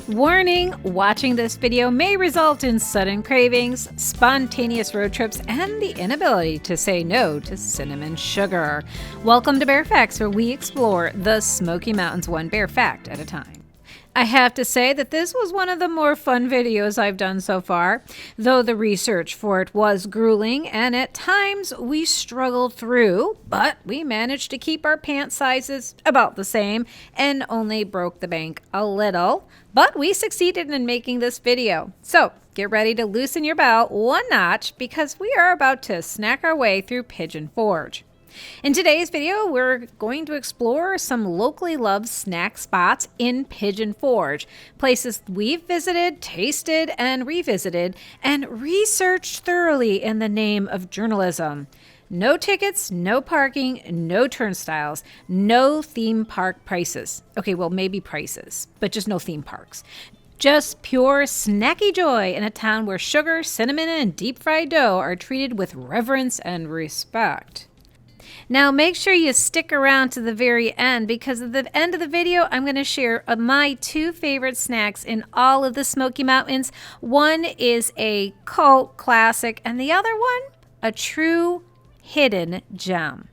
Warning, watching this video may result in sudden cravings, spontaneous road trips, and the inability to say no to cinnamon sugar. Welcome to BearFACTs, where we explore the Smoky Mountains one bear fact at a time. I have to say that this was one of the more fun videos I've done so far, though the research for it was grueling and at times we struggled through, but we managed to keep our pant sizes about the same and only broke the bank a little, but we succeeded in making this video. So get ready to loosen your belt one notch because we are about to snack our way through Pigeon Forge. In today's video, we're going to explore some locally loved snack spots in Pigeon Forge, places we've visited, tasted, and revisited, and researched thoroughly in the name of journalism. No tickets, no parking, no turnstiles, no theme park prices. Okay, well, maybe prices, but just no theme parks. Just pure snacky joy in a town where sugar, cinnamon, and deep-fried dough are treated with reverence and respect. Now make sure you stick around to the very end because at the end of the video I'm going to share my two favorite snacks in all of the Smoky Mountains. One is a cult classic and the other one a true hidden gem.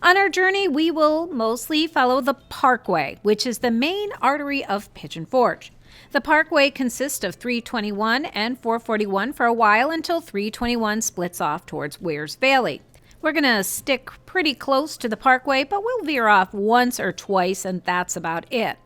On our journey we will mostly follow the Parkway, which is the main artery of Pigeon Forge. The Parkway consists of 321 and 441 for a while until 321 splits off towards Wares Valley. We're going to stick pretty close to the Parkway, but we'll veer off once or twice, and that's about it.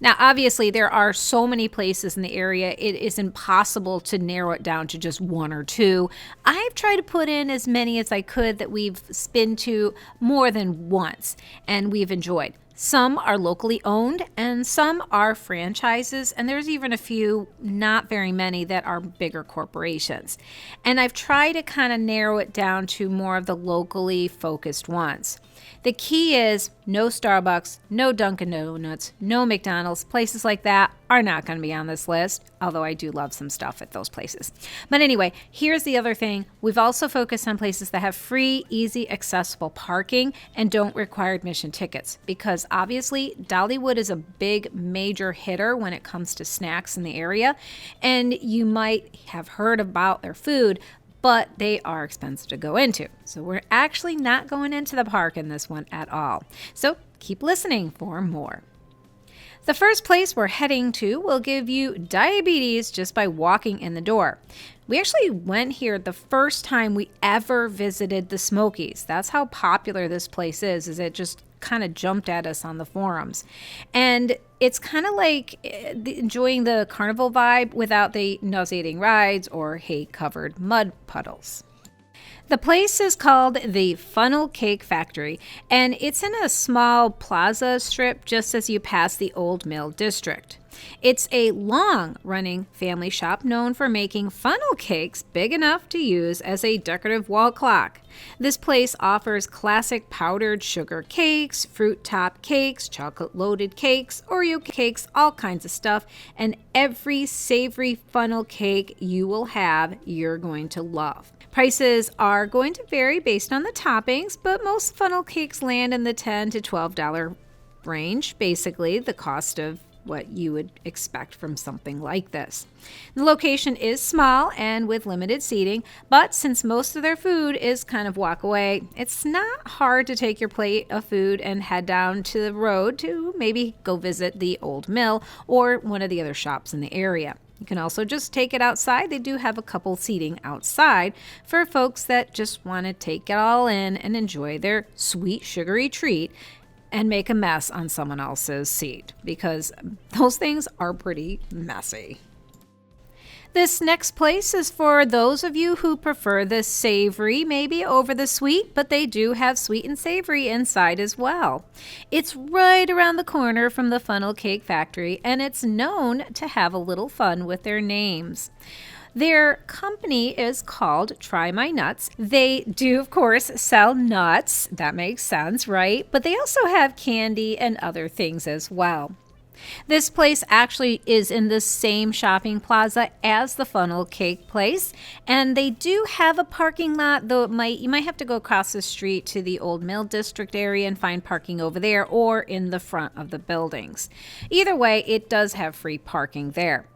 Now, obviously, there are so many places in the area, it is impossible to narrow it down to just one or two. I've tried to put in as many as I could that we've been to more than once, and we've enjoyed. Some are locally owned and some are franchises, and there's even a few, not very many, that are bigger corporations. And I've tried to kind of narrow it down to more of the locally focused ones. The key is no Starbucks, no Dunkin' Donuts, no McDonald's. Places like that are not going to be on this list, although I do love some stuff at those places. But anyway, here's the other thing. We've also focused on places that have free, easy, accessible parking and don't require admission tickets because obviously Dollywood is a big major hitter when it comes to snacks in the area, and you might have heard about their food, but they are expensive to go into. So we're actually not going into the park in this one at all. So keep listening for more. The first place we're heading to will give you diabetes just by walking in the door. We actually went here the first time we ever visited the Smokies. That's how popular this place is it just kind of jumped at us on the forums. And it's kind of like enjoying the carnival vibe without the nauseating rides or hay-covered mud puddles. The place is called the Funnel Cake Factory, and it's in a small plaza strip just as you pass the Old Mill District. It's a long-running family shop known for making funnel cakes big enough to use as a decorative wall clock. This place offers classic powdered sugar cakes, fruit top cakes, chocolate-loaded cakes, Oreo cakes, all kinds of stuff, and every savory funnel cake you will have, you're going to love. Prices are going to vary based on the toppings, but most funnel cakes land in the $10 to $12 range, basically the cost of what you would expect from something like this. The location is small and with limited seating, but since most of their food is kind of walk away, it's not hard to take your plate of food and head down to the road to maybe go visit the old mill or one of the other shops in the area. You can also just take it outside. They do have a couple seating outside for folks that just want to take it all in and enjoy their sweet sugary treat and make a mess on someone else's seat because those things are pretty messy. This next place is for those of you who prefer the savory maybe over the sweet, but they do have sweet and savory inside as well. It's right around the corner from the Funnel Cake Factory, and it's known to have a little fun with their names. Their company is called Try My Nuts. They do, of course, sell nuts. That makes sense, right? But they also have candy and other things as well. This place actually is in the same shopping plaza as the funnel cake place, and they do have a parking lot, though you might have to go across the street to the Old Mill District area and find parking over there or in the front of the buildings. Either way, it does have free parking there.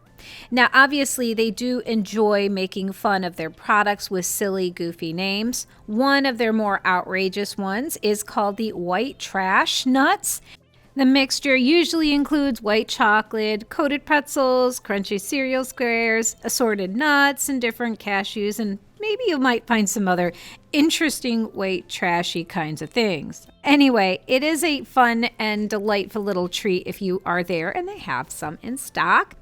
Now, obviously, they do enjoy making fun of their products with silly, goofy names. One of their more outrageous ones is called the White Trash Nuts. The mixture usually includes white chocolate, coated pretzels, crunchy cereal squares, assorted nuts, and different cashews, and maybe you might find some other interesting white trashy kinds of things. Anyway, it is a fun and delightful little treat if you are there, and they have some in stock.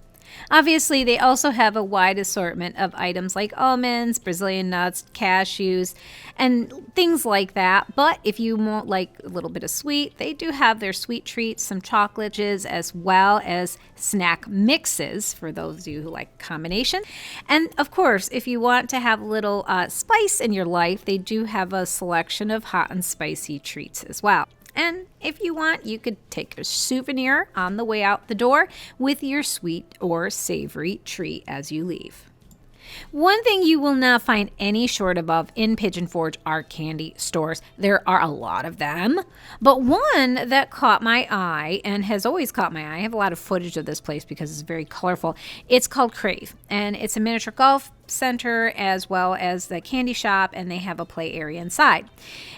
Obviously, they also have a wide assortment of items like almonds, Brazilian nuts, cashews, and things like that. But if you want like a little bit of sweet, they do have their sweet treats, some chocolates, as well as snack mixes for those of you who like combination. And of course, if you want to have a little spice in your life, they do have a selection of hot and spicy treats as well. And if you want, you could take a souvenir on the way out the door with your sweet or savory treat as you leave. One thing you will not find any short of in Pigeon Forge are candy stores. There are a lot of them, but one that caught my eye and has always caught my eye, I have a lot of footage of this place because it's very colorful. It's called Crave, and it's a miniature golf center as well as the candy shop, and they have a play area inside.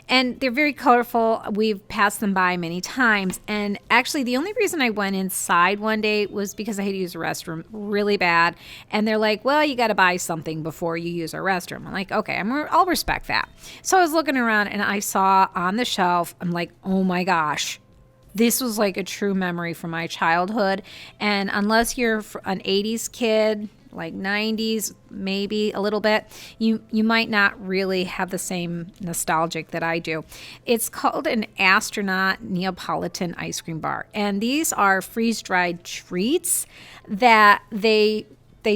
And they're very colorful. We've passed them by many times, and actually the only reason I went inside one day was because I had to use the restroom really bad, and they're like, well, you got to buy something before you use our restroom. I'm like, okay, I'll respect that. So I was looking around and I saw on the shelf, I'm like, oh my gosh, this was like a true memory from my childhood. And unless you're an 80s kid, like 90s, maybe a little bit, you might not really have the same nostalgic that I do. It's called an astronaut Neapolitan ice cream bar. And these are freeze-dried treats that they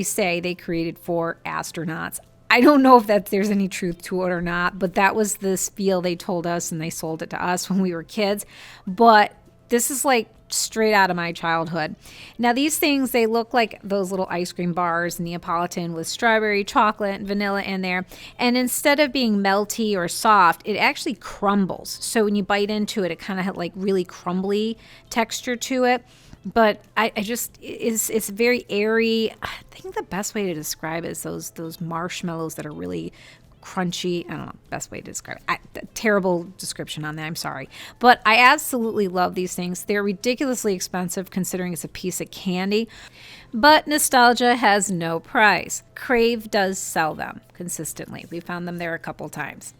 say they created for astronauts. I don't know if there's any truth to it or not, but that was the spiel they told us, and they sold it to us when we were kids. But this is like straight out of my childhood. Now these things, they look like those little ice cream bars, Neapolitan, with strawberry, chocolate, and vanilla in there. And instead of being melty or soft, it actually crumbles. So when you bite into it, it kind of had like really crumbly texture to it. But it's very airy. I think the best way to describe it is those marshmallows that are really crunchy. I don't know, best way to describe it. Terrible description on that, I'm sorry. But I absolutely love these things. They're ridiculously expensive considering it's a piece of candy. But nostalgia has no price. Crave does sell them consistently. We found them there a couple times.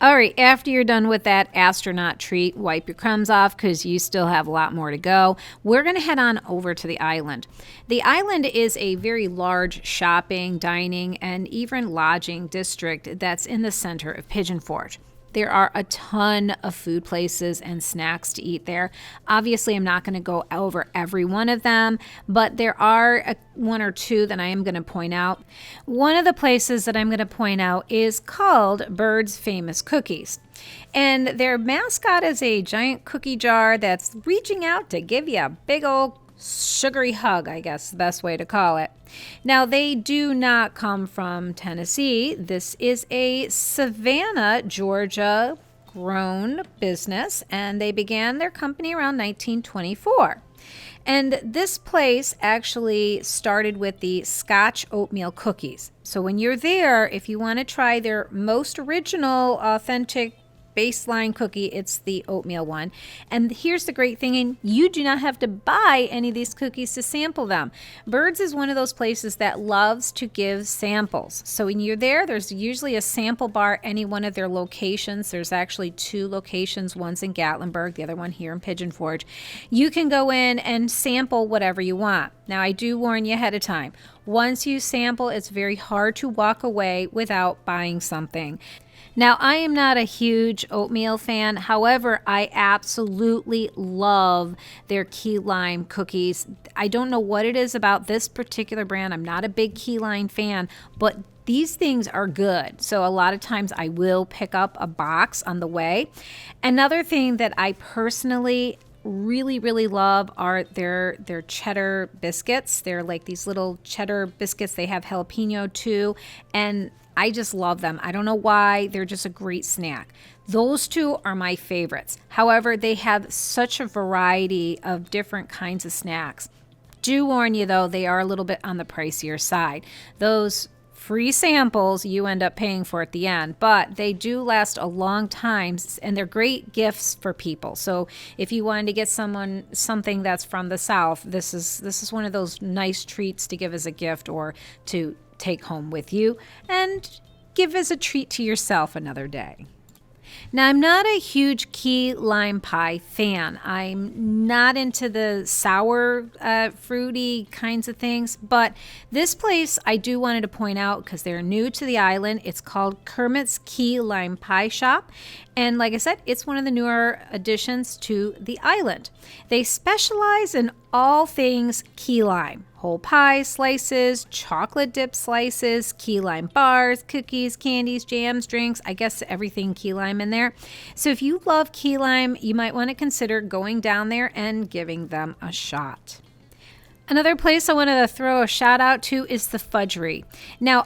All right, after you're done with that astronaut treat, wipe your crumbs off because you still have a lot more to go. We're going to head on over to the island. The island is a very large shopping, dining, and even lodging district that's in the center of Pigeon Forge. There are a ton of food places and snacks to eat there. Obviously, I'm not going to go over every one of them, but there are one or two that I am going to point out. One of the places that I'm going to point out is called Bird's Famous Cookies. And their mascot is a giant cookie jar that's reaching out to give you a big old sugary hug, I guess is the best way to call it. Now, they do not come from Tennessee. This is a Savannah, Georgia grown business, and they began their company around 1924. And this place actually started with the Scotch oatmeal cookies. So when you're there, if you want to try their most original, authentic baseline cookie, it's the oatmeal one. And here's the great thing, and you do not have to buy any of these cookies to sample them. Birds is one of those places that loves to give samples. So when you're there, there's usually a sample bar at any one of their locations. There's actually two locations. One's in Gatlinburg, the other one here in Pigeon Forge. You can go in and sample whatever you want. Now, I do warn you ahead of time. Once you sample, it's very hard to walk away without buying something. Now, I am not a huge oatmeal fan. However, I absolutely love their key lime cookies. I don't know what it is about this particular brand. I'm not a big key lime fan, but these things are good. So a lot of times I will pick up a box on the way. Another thing that I personally really, really love are their cheddar biscuits. They're like these little cheddar biscuits. They have jalapeno too, and I just love them. I don't know why. They're just a great snack. Those two are my favorites. However, they have such a variety of different kinds of snacks. Do warn you though, they are a little bit on the pricier side. Those free samples you end up paying for at the end, but they do last a long time, and they're great gifts for people. So if you wanted to get someone something that's from the South, this is one of those nice treats to give as a gift or to take home with you and give as a treat to yourself another day. Now, I'm not a huge key lime pie fan. I'm not into the sour, fruity kinds of things, but this place I do wanted to point out because they're new to the island. It's called Kermit's Key Lime Pie Shop. And like I said, it's one of the newer additions to the island. They specialize in all things key lime. Whole pie slices, chocolate dip slices, key lime bars, cookies, candies, jams, drinks, I guess everything key lime in there. So if you love key lime, you might want to consider going down there and giving them a shot. Another place I wanted to throw a shout out to is the Fudgery. Now,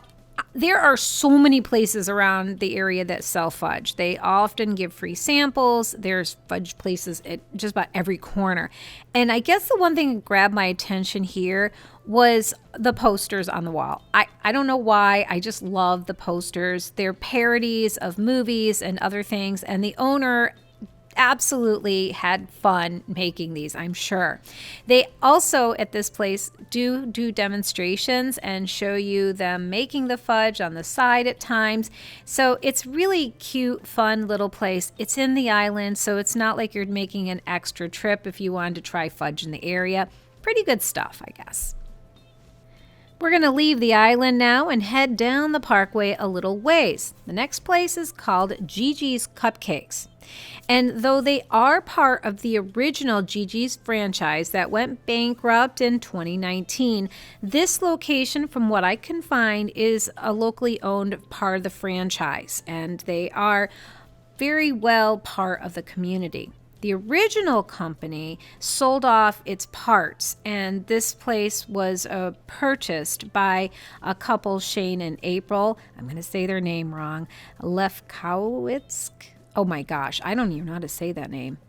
there are so many places around the area that sell fudge. They often give free samples. There's fudge places at just about every corner. And I guess the one thing that grabbed my attention here was the posters on the wall. I don't know why. I just love the posters. They're parodies of movies and other things. And the owner absolutely had fun making these, I'm sure. They also at this place do demonstrations and show you them making the fudge on the side at times. So it's really cute, fun little place. It's in the island, so it's not like you're making an extra trip if you wanted to try fudge in the area. Pretty good stuff, I guess. We're going to leave the island now and head down the parkway a little ways. The next place is called Gigi's Cupcakes. And though they are part of the original Gigi's franchise that went bankrupt in 2019, this location, from what I can find, is a locally owned part of the franchise, and they are very well part of the community. The original company sold off its parts, and this place was purchased by a couple, Shane and April. I'm going to say their name wrong. Lefkowitz. Oh my gosh, I don't even know how to say that name.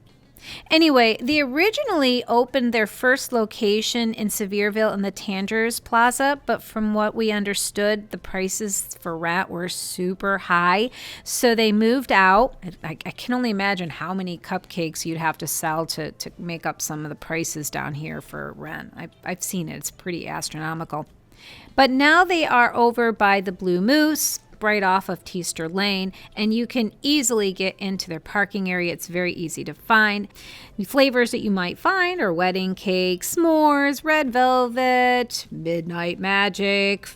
Anyway, they originally opened their first location in Sevierville in the Tangers Plaza, but from what we understood, the prices for rent were super high. So they moved out. I can only imagine how many cupcakes you'd have to sell to make up some of the prices down here for rent. I've seen it. It's pretty astronomical. But now they are over by the Blue Moose, right off of Teaster Lane, and you can easily get into their parking area. It's very easy to find. The flavors that you might find are wedding cake, s'mores, red velvet, midnight magic,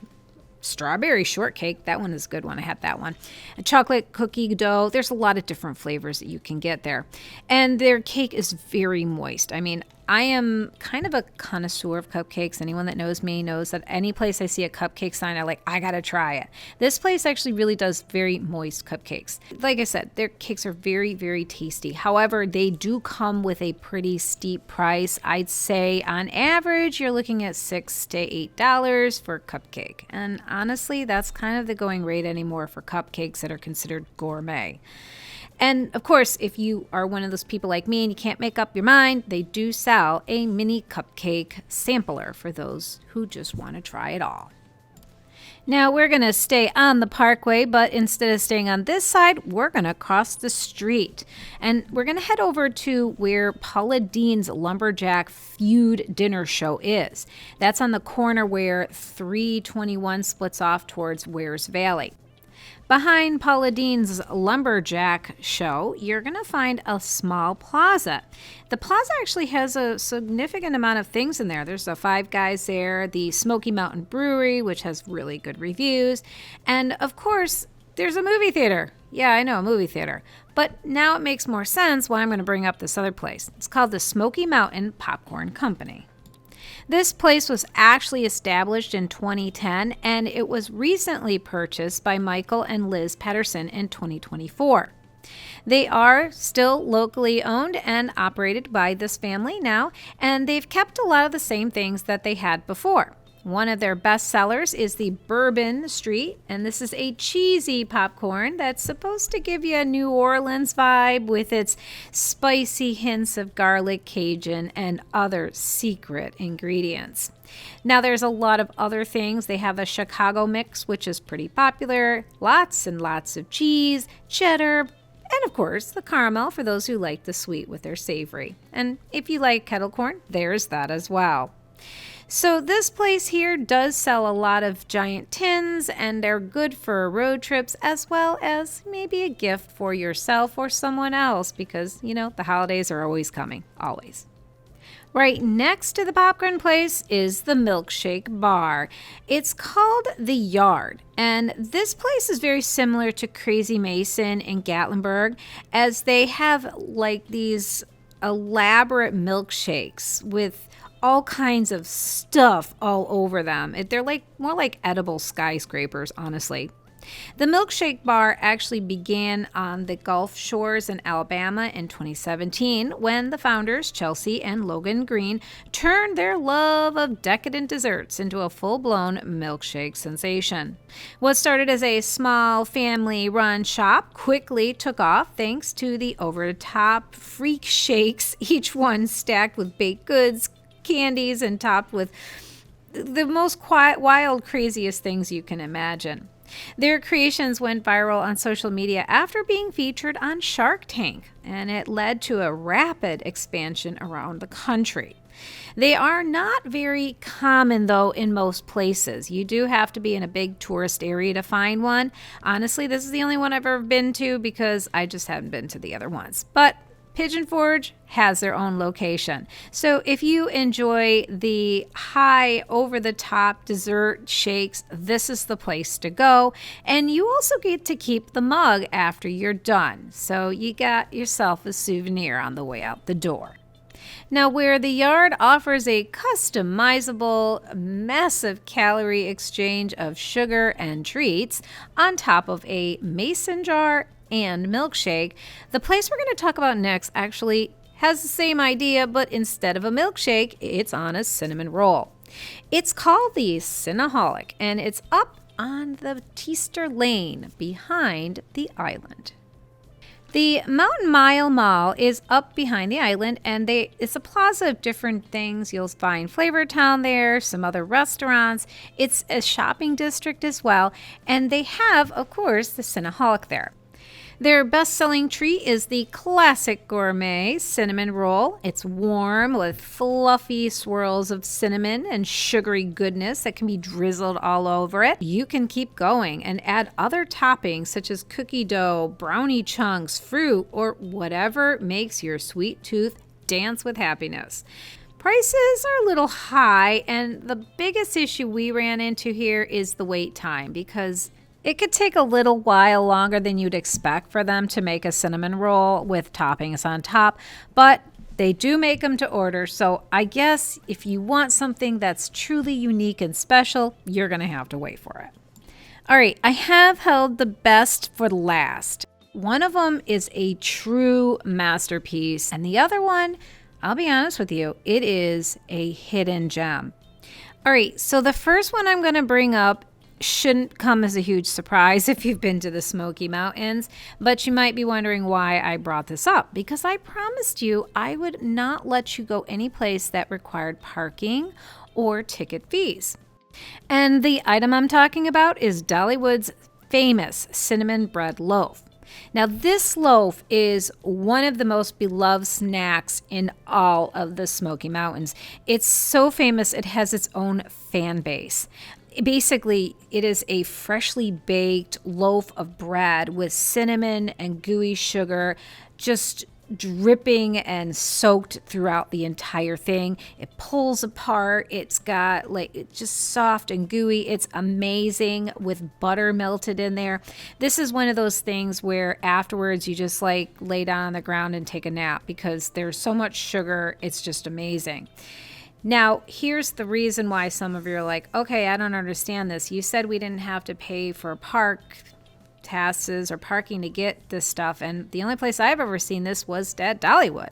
strawberry shortcake. That one is a good one. I had that one. A chocolate cookie dough. There's a lot of different flavors that you can get there. And their cake is very moist. I mean, I am kind of a connoisseur of cupcakes. Anyone that knows me knows that any place I see a cupcake sign, I gotta try it. This place actually really does very moist cupcakes. Like I said, their cakes are very, very tasty. However, they do come with a pretty steep price. I'd say on average, you're looking at $6 to $8 for a cupcake. And honestly, that's kind of the going rate anymore for cupcakes that are considered gourmet. And of course, if you are one of those people like me and you can't make up your mind, they do sell a mini cupcake sampler for those who just want to try it all. Now we're going to stay on the parkway, but instead of staying on this side, we're going to cross the street. And we're going to head over to where Paula Deen's Lumberjack Feud dinner show is. That's on the corner where 321 splits off towards Wares Valley. Behind Paula Deen's Lumberjack show, you're going to find a small plaza. The plaza actually has a significant amount of things in there. There's the Five Guys there, the Smoky Mountain Brewery, which has really good reviews, and of course, there's a movie theater. Yeah, I know, a movie theater. But now it makes more sense why I'm going to bring up this other place. It's called the Smoky Mountain Popcorn Company. This place was actually established in 2010, and it was recently purchased by Michael and Liz Pedersen in 2024. They are still locally owned and operated by this family now, and they've kept a lot of the same things that they had before. One of their best sellers is the Bourbon Street, and this is a cheesy popcorn that's supposed to give you a New Orleans vibe with its spicy hints of garlic, Cajun, and other secret ingredients. Now, there's a lot of other things. They have a Chicago mix, which is pretty popular. Lots and lots of cheese, cheddar, and of course, the caramel for those who like the sweet with their savory. And if you like kettle corn, there's that as well. So this place here does sell a lot of giant tins, and they're good for road trips as well as maybe a gift for yourself or someone else because, you know, the holidays are always coming, always. Right next to the popcorn place is the milkshake bar. It's called The Yard, and this place is very similar to Crazy Mason in Gatlinburg, as they have like these elaborate milkshakes with all kinds of stuff all over them. They're like more like edible skyscrapers, honestly. The milkshake bar actually began on the Gulf Shores in Alabama in 2017 when the founders, Chelsea and Logan Green, turned their love of decadent desserts into a full-blown milkshake sensation. What started as a small family-run shop quickly took off thanks to the over-the-top freak shakes, each one stacked with baked goods, candies, and topped with the most wild, craziest things you can imagine. Their creations went viral on social media after being featured on Shark Tank, and it led to a rapid expansion around the country. They are not very common, though, in most places. You do have to be in a big tourist area to find one. Honestly, this is the only one I've ever been to because I just haven't been to the other ones. But Pigeon Forge has their own location. So if you enjoy the high over-the-top dessert shakes, this is the place to go. And you also get to keep the mug after you're done. So you got yourself a souvenir on the way out the door. Now, where the Yard offers a customizable, massive calorie exchange of sugar and treats on top of a mason jar and milkshake, the place we're going to talk about next actually has the same idea, but instead of a milkshake, it's on a cinnamon roll. It's called the Cinnaholic, and it's up on the Teaster Lane behind the island. The Mountain Mile Mall is up behind the island, and it's a plaza of different things. You'll find Flavor Town there, some other restaurants. It's a shopping district as well, and they have, of course, the Cinnaholic there. Their best-selling treat is the classic gourmet cinnamon roll. It's warm with fluffy swirls of cinnamon and sugary goodness that can be drizzled all over it. You can keep going and add other toppings such as cookie dough, brownie chunks, fruit, or whatever makes your sweet tooth dance with happiness. Prices are a little high, and the biggest issue we ran into here is the wait time, because it could take a little while longer than you'd expect for them to make a cinnamon roll with toppings on top, but they do make them to order, so I guess if you want something that's truly unique and special, you're going to have to wait for it. All right, I have held the best for last. One of them is a true masterpiece, and the other one, I'll be honest with you, it is a hidden gem. All right, so the first one I'm going to bring up shouldn't come as a huge surprise if you've been to the Smoky Mountains, but you might be wondering why I brought this up, because I promised you I would not let you go any place that required parking or ticket fees. And the item I'm talking about is Dollywood's famous cinnamon bread loaf. Now, this loaf is one of the most beloved snacks in all of the Smoky Mountains. It's so famous, it has its own fan base. Basically, it is a freshly baked loaf of bread with cinnamon and gooey sugar just dripping and soaked throughout the entire thing. It pulls apart. It's got it's just soft and gooey. It's amazing with butter melted in there. This is one of those things where afterwards you just lay down on the ground and take a nap because there's so much sugar. It's just amazing. Now, here's the reason why some of you are like, okay, I don't understand this. You said we didn't have to pay for park passes or parking to get this stuff. And the only place I've ever seen this was at Dollywood.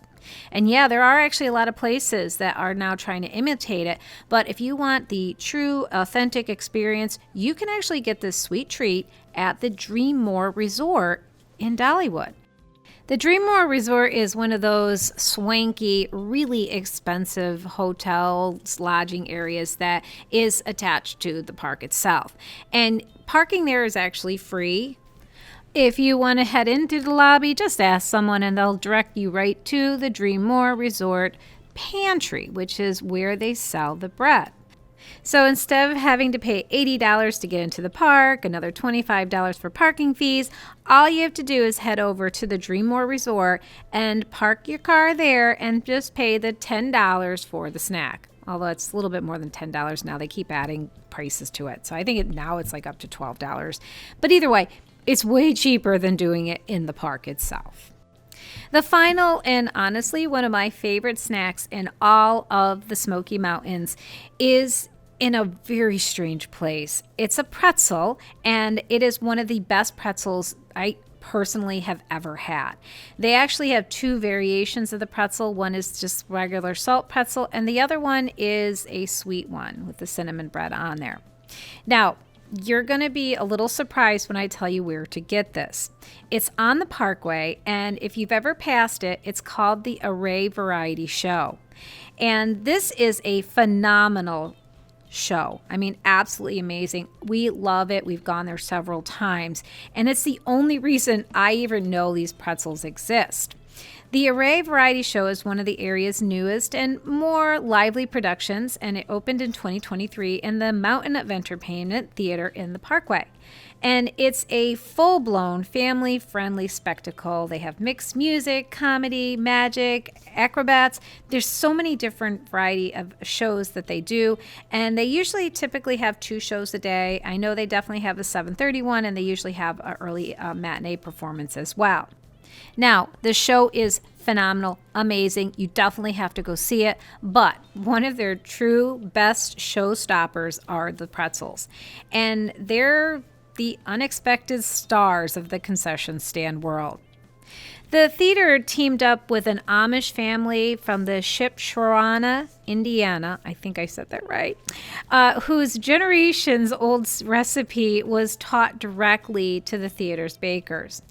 And yeah, there are actually a lot of places that are now trying to imitate it. But if you want the true, authentic experience, you can actually get this sweet treat at the Dreammore Resort in Dollywood. The Dreammore Resort is one of those swanky, really expensive hotels, lodging areas that is attached to the park itself. And parking there is actually free. If you want to head into the lobby, just ask someone and they'll direct you right to the Dreammore Resort Pantry, which is where they sell the bread. So instead of having to pay $80 to get into the park, another $25 for parking fees, all you have to do is head over to the Dreammore Resort and park your car there and just pay the $10 for the snack. Although it's a little bit more than $10 now. They keep adding prices to it. So I think now it's like up to $12. But either way, it's way cheaper than doing it in the park itself. The final and honestly one of my favorite snacks in all of the Smoky Mountains is in a very strange place. It's a pretzel, and it is one of the best pretzels I personally have ever had. They actually have two variations of the pretzel. One is just regular salt pretzel, and the other one is a sweet one with the cinnamon bread on there. Now, you're going to be a little surprised when I tell you where to get this. It's on the Parkway, and if you've ever passed it, it's called the Array Variety Show. And this is a phenomenal show. I mean, absolutely amazing. We love it. We've gone there several times, and it's the only reason I even know these pretzels exist. The Array Variety Show is one of the area's newest and more lively productions, and it opened in 2023 in the Mountain of Entertainment Theater in the Parkway. And it's a full-blown family-friendly spectacle. They have mixed music, comedy, magic, acrobats. There's so many different variety of shows that they do, and they usually typically have 2 shows a day. I know they definitely have a 7:30 one, and they usually have an early matinee performance as well. Now, the show is phenomenal, amazing. You definitely have to go see it. But one of their true best showstoppers are the pretzels. And they're the unexpected stars of the concession stand world. The theater teamed up with an Amish family from the Shipshewana, Indiana, I think I said that right, whose generations old recipe was taught directly to the theater's bakers.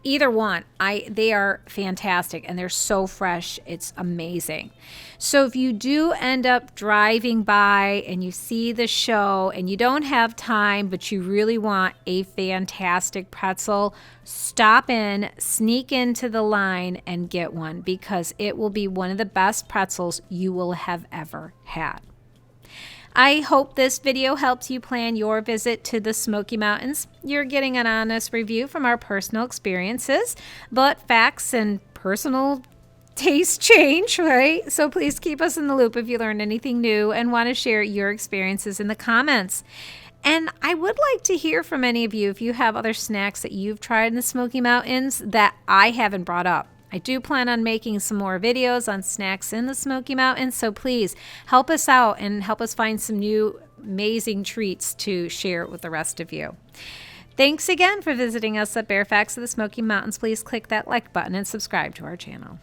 Either one, they are fantastic, and they're so fresh. It's amazing. So if you do end up driving by and you see the show and you don't have time, but you really want a fantastic pretzel, stop in, sneak into the line and get one, because it will be one of the best pretzels you will have ever had. I hope this video helps you plan your visit to the Smoky Mountains. You're getting an honest review from our personal experiences, but facts and personal taste change, right? So please keep us in the loop if you learned anything new and want to share your experiences in the comments. And I would like to hear from any of you if you have other snacks that you've tried in the Smoky Mountains that I haven't brought up. I do plan on making some more videos on snacks in the Smoky Mountains, so please help us out and help us find some new amazing treats to share with the rest of you. Thanks again for visiting us at BearFACTs of the Smoky Mountains. Please click that like button and subscribe to our channel.